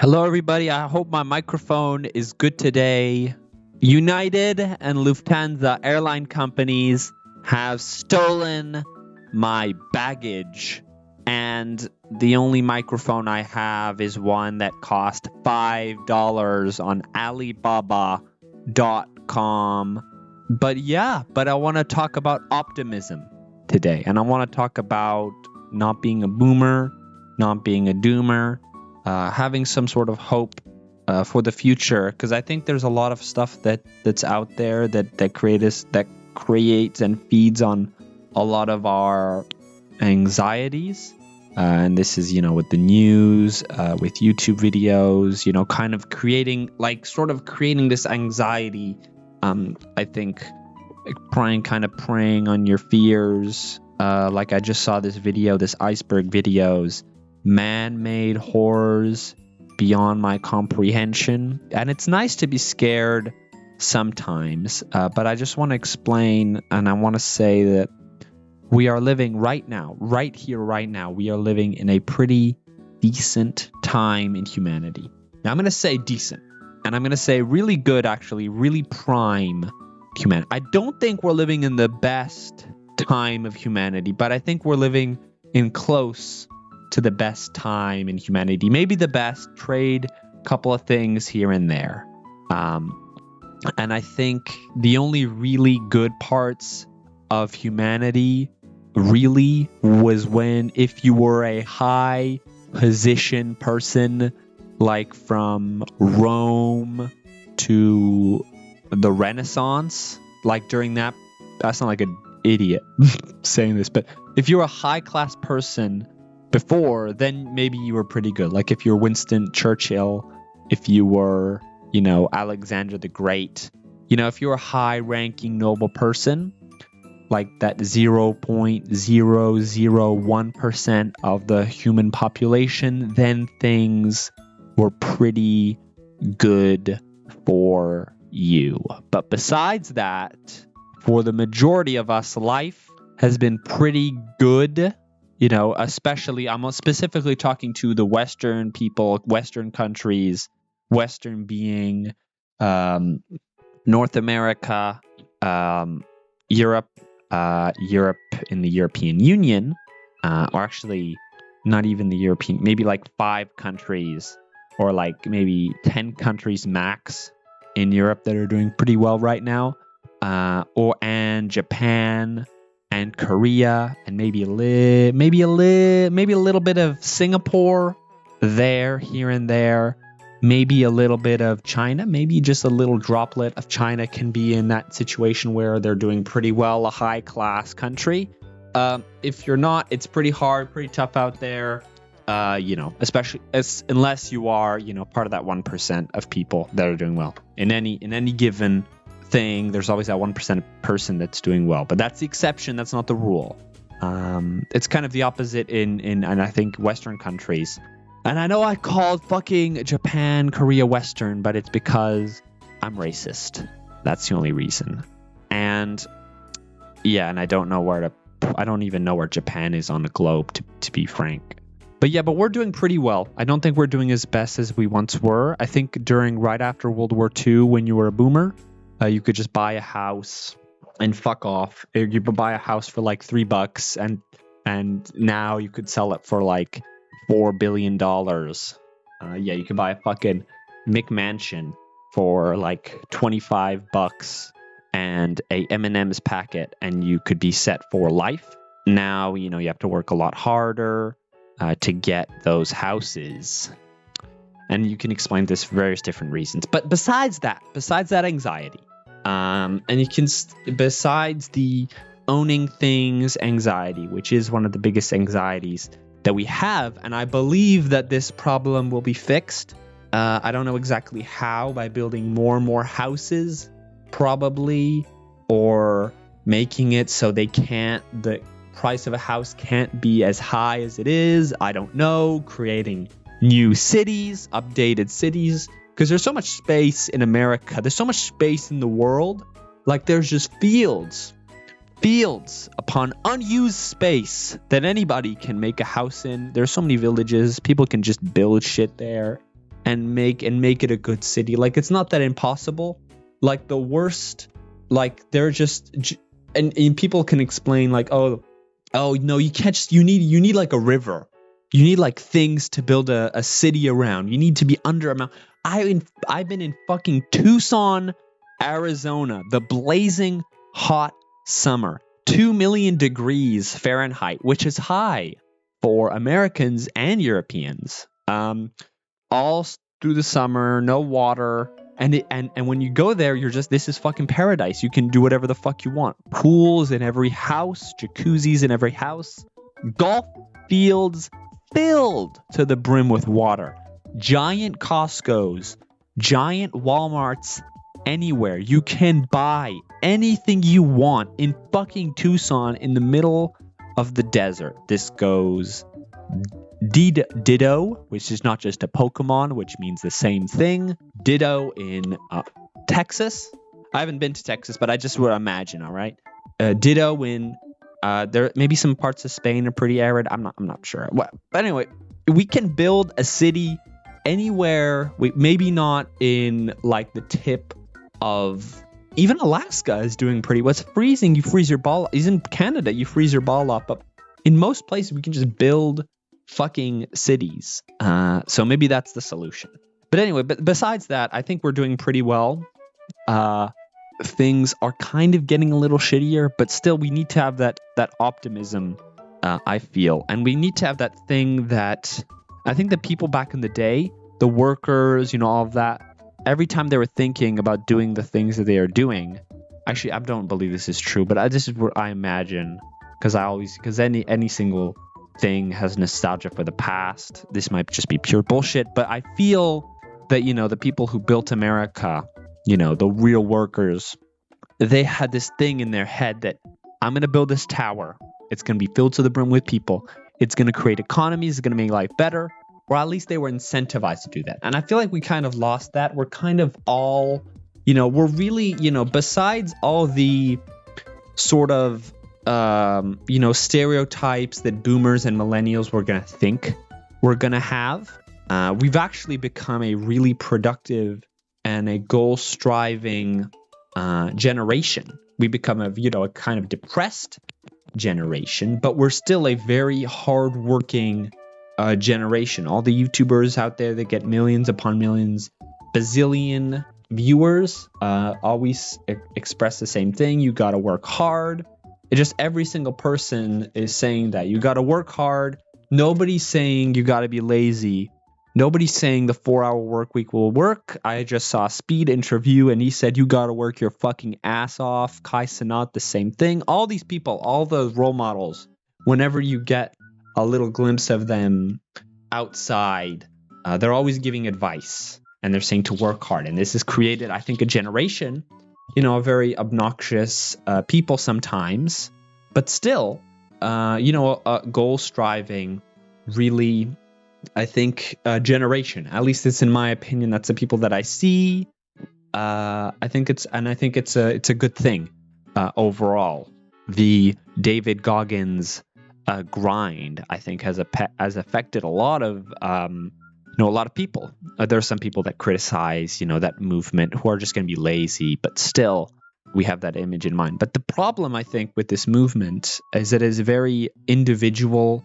Hello, everybody. I hope my microphone is good today. United and Lufthansa airline companies have stolen my baggage, and the only microphone I have is one that cost $5 on Alibaba.com. But I want to talk about optimism today, and I want to talk about not being a boomer, not being a doomer. Having some sort of hope for the future, because I think there's a lot of stuff that's out there that creates and feeds on a lot of our anxieties. And this is, with the news, with YouTube videos, kind of creating this anxiety. I think preying on your fears. Like I just saw this video, this iceberg videos. Man-made horrors beyond my comprehension. And it's nice to be scared sometimes, but I just want to explain, and I want to say that we are living right now, right here, right now, we are living in a pretty decent time in humanity. Now, I'm going to say decent, and I'm going to say really good, actually, really prime humanity. I don't think we're living in the best time of humanity, but I think we're living in close to the best time in humanity. Maybe the best, trade a couple of things here and there. And I think the only really good parts of humanity really was if you were a high position person, like from Rome to the Renaissance, like during that, I sound like an idiot saying this, but if you're a high class person before, then maybe you were pretty good. Like if you're Winston Churchill, if you were, Alexander the Great, if you're a high-ranking noble person, like that 0.001% of the human population, then things were pretty good for you. But besides that, for the majority of us, life has been pretty good. Especially, I'm specifically talking to the Western people, Western countries, Western being North America, Europe in the European Union, or actually not even the European, maybe like 5 countries or like maybe 10 countries max in Europe that are doing pretty well right now, and Japan and Korea, and maybe a little bit of Singapore there, here and there, maybe a little bit of China, maybe just a little droplet of China can be in that situation where they're doing pretty well, a high class country. If you're not, it's pretty hard, pretty tough out there, especially unless you are, part of that 1% of people that are doing well in any given thing. There's always that 1% person that's doing well, but that's the exception. That's not the rule. It's kind of the opposite in I think Western countries. And I know I called fucking Japan, Korea Western, but it's because I'm racist. That's the only reason. And yeah, and I don't even know where Japan is on the globe, to be frank. But we're doing pretty well. I don't think we're doing as best as we once were. I think right after World War II, when you were a boomer, you could just buy a house and fuck off. You could buy a house for like $3, and now you could sell it for like $4 billion. You could buy a fucking McMansion for like $25 and a M&M's packet, and you could be set for life. Now, you have to work a lot harder to get those houses. And you can explain this for various different reasons. But besides that anxiety, and you can, besides the owning things anxiety, which is one of the biggest anxieties that we have, and I believe that this problem will be fixed. I don't know exactly how, by building more and more houses, probably, or making it so the price of a house can't be as high as it is. I don't know, creating new cities, updated cities, because there's so much space in America. There's so much space in the world. Like there's just fields upon unused space that anybody can make a house in. There's so many villages. People can just build shit there. and make it a good city. Like, it's not that impossible. Like, the worst, like, they're just, and people can explain like, oh no, you can't just, you need like a river. You need like things to build a city around. You need to be under a mountain. I've been in fucking Tucson, Arizona, the blazing hot summer, 2 million degrees Fahrenheit, which is high for Americans and Europeans. All through the summer, no water, and when you go there, you're just, this is fucking paradise. You can do whatever the fuck you want. Pools in every house, jacuzzis in every house, golf fields filled to the brim with water, giant Costco's, giant Walmarts, anywhere. You can buy anything you want in fucking Tucson in the middle of the desert. This goes Ditto, which is not just a Pokemon, which means the same thing. Ditto in Texas. I haven't been to Texas, but I just would imagine, all right? Ditto in there, maybe some parts of Spain are pretty arid. I'm not sure. Well, but anyway, we can build a city anywhere. Maybe not in like the tip of, even Alaska is doing pretty well. It's freezing. You freeze your ball. Even Canada, you freeze your ball up. But in most places, we can just build fucking cities. So maybe that's the solution. But anyway, but besides that, I think we're doing pretty well. Things are kind of getting a little shittier, but still we need to have that optimism, I feel. And we need to have that thing that I think the people back in the day, the workers, all of that, every time they were thinking about doing the things that they are doing, actually, I don't believe this is true, but this is what I imagine, because any single thing has nostalgia for the past. This might just be pure bullshit, but I feel that, the people who built America, the real workers, they had this thing in their head that I'm going to build this tower. It's going to be filled to the brim with people. It's going to create economies. It's going to make life better. Or at least they were incentivized to do that. And I feel like we kind of lost that. We're kind of all, we're really, besides all the sort of, stereotypes that boomers and millennials were going to think we're going to have, we've actually become a really productive and a goal-striving generation. We become a kind of depressed generation, but we're still a very hard-working generation. All the YouTubers out there that get millions upon millions, bazillion viewers, always express the same thing. You got to work hard. Every single person is saying that you got to work hard. Nobody's saying you got to be lazy. Nobody's saying the 4-hour work week will work. I just saw a Speed interview and he said you got to work your fucking ass off. Kai Cenat, the same thing. All these people, all the role models, whenever you get a little glimpse of them outside, they're always giving advice and they're saying to work hard. And this has created, I think, a generation, a very obnoxious people sometimes, but still, goal striving, really, I think, generation. At least it's in my opinion. That's the people that I see. I think it's a good thing overall. The David Goggins grind, I think, has affected a lot of a lot of people. There are some people that criticize that movement who are just going to be lazy, but still we have that image in mind. But the problem, I think, with this movement is it is very individually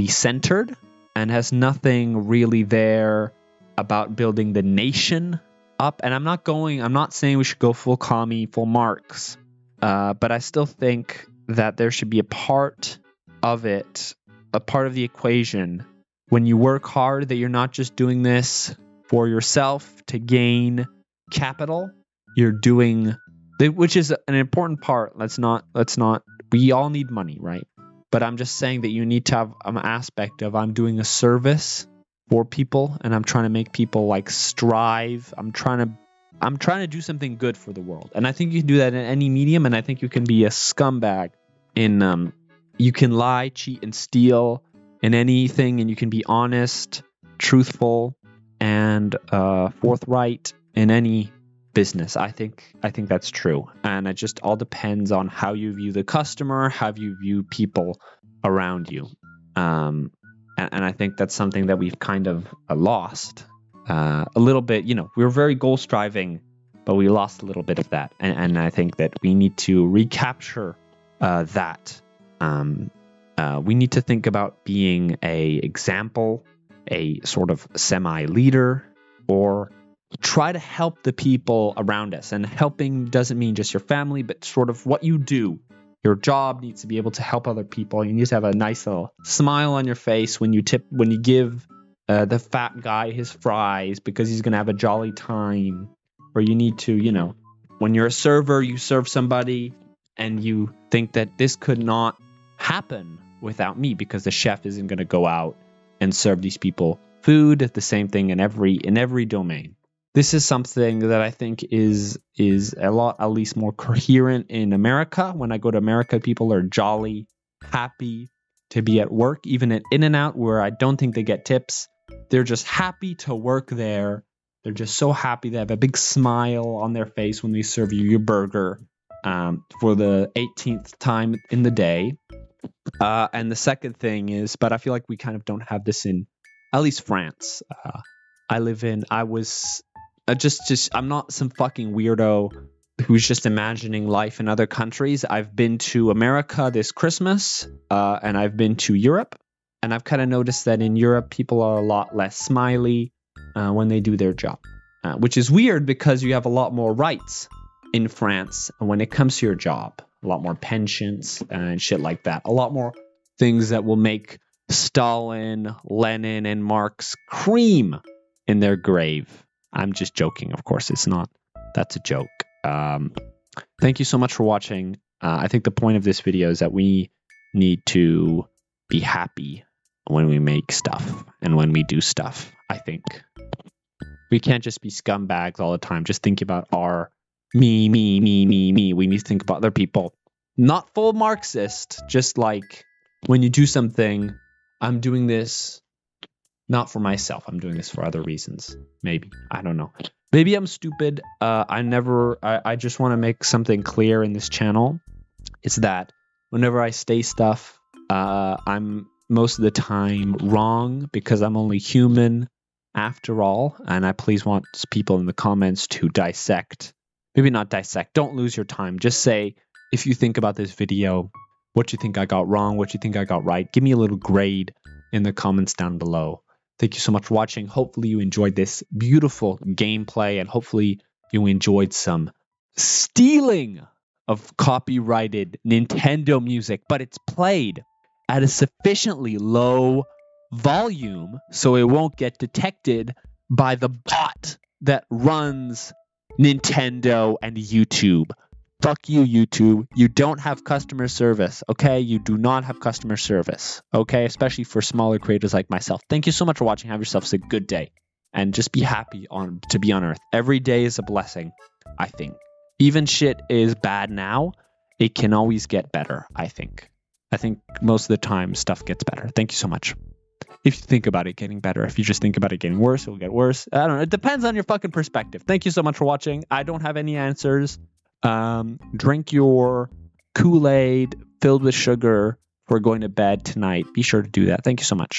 centered and has nothing really there about building the nation up. And I'm not saying we should go full commie, full Marx, but I still think that there should be a part of it, a part of the equation, when you work hard, that you're not just doing this for yourself to gain capital. You're doing, which is an important part. Let's not, we all need money, right? But I'm just saying that you need to have an aspect of, I'm doing a service for people and I'm trying to make people like strive. I'm trying to do something good for the world. And I think you can do that in any medium. And I think you can be a scumbag in, you can lie, cheat, and steal in anything. And you can be honest, truthful, and forthright in any business. I think that's true. And it just all depends on how you view the customer, how you view people around you. And I think that's something that we've kind of lost a little bit, we were very goal striving, but we lost a little bit of that. And I think that we need to recapture that. We need to think about being a example, a sort of semi-leader, or try to help the people around us. And helping doesn't mean just your family, but sort of what you do. Your job needs to be able to help other people. You need to have a nice little smile on your face when you give the fat guy his fries because he's going to have a jolly time. Or you need to, when you're a server, you serve somebody and you think that this could not happen without me because the chef isn't going to go out and serve these people food. The same thing in every domain. This is something that I think is a lot, at least more coherent in America. When I go to America, people are jolly, happy to be at work, even at In-N-Out, where I don't think they get tips. They're just happy to work there. They're just so happy. They have a big smile on their face when they serve you your burger for the 18th time in the day. And the second thing is, but I feel like we kind of don't have this in, at least France. I'm not some fucking weirdo who's just imagining life in other countries. I've been to America this Christmas, and I've been to Europe, and I've kind of noticed that in Europe, people are a lot less smiley when they do their job, which is weird because you have a lot more rights in France when it comes to your job, a lot more pensions and shit like that, a lot more things that will make Stalin, Lenin, and Marx cream in their grave. I'm just joking, of course. It's not. That's a joke. Thank you so much for watching. I think the point of this video is that we need to be happy when we make stuff and when we do stuff, I think. We can't just be scumbags all the time. Just think about our me. We need to think about other people. Not full Marxist, just like when you do something, I'm doing this not for myself. I'm doing this for other reasons. Maybe. I don't know. Maybe I'm stupid. I just want to make something clear in this channel. It's that whenever I say stuff, I'm most of the time wrong because I'm only human after all. And I please want people in the comments to dissect. Maybe not dissect. Don't lose your time. Just say, if you think about this video, what you think I got wrong, what you think I got right. Give me a little grade in the comments down below. Thank you so much for watching. Hopefully you enjoyed this beautiful gameplay and hopefully you enjoyed some stealing of copyrighted Nintendo music, but it's played at a sufficiently low volume so it won't get detected by the bot that runs Nintendo and YouTube. Fuck you, YouTube. You don't have customer service, okay? You do not have customer service, okay? Especially for smaller creators like myself. Thank you so much for watching. Have yourselves a good day. And just be happy to be on Earth. Every day is a blessing, I think. Even shit is bad now. It can always get better, I think. I think most of the time stuff gets better. Thank you so much. If you think about it getting better, if you just think about it getting worse, it will get worse. I don't know. It depends on your fucking perspective. Thank you so much for watching. I don't have any answers. Drink your Kool-Aid filled with sugar for going to bed tonight. Be sure to do that. Thank you so much.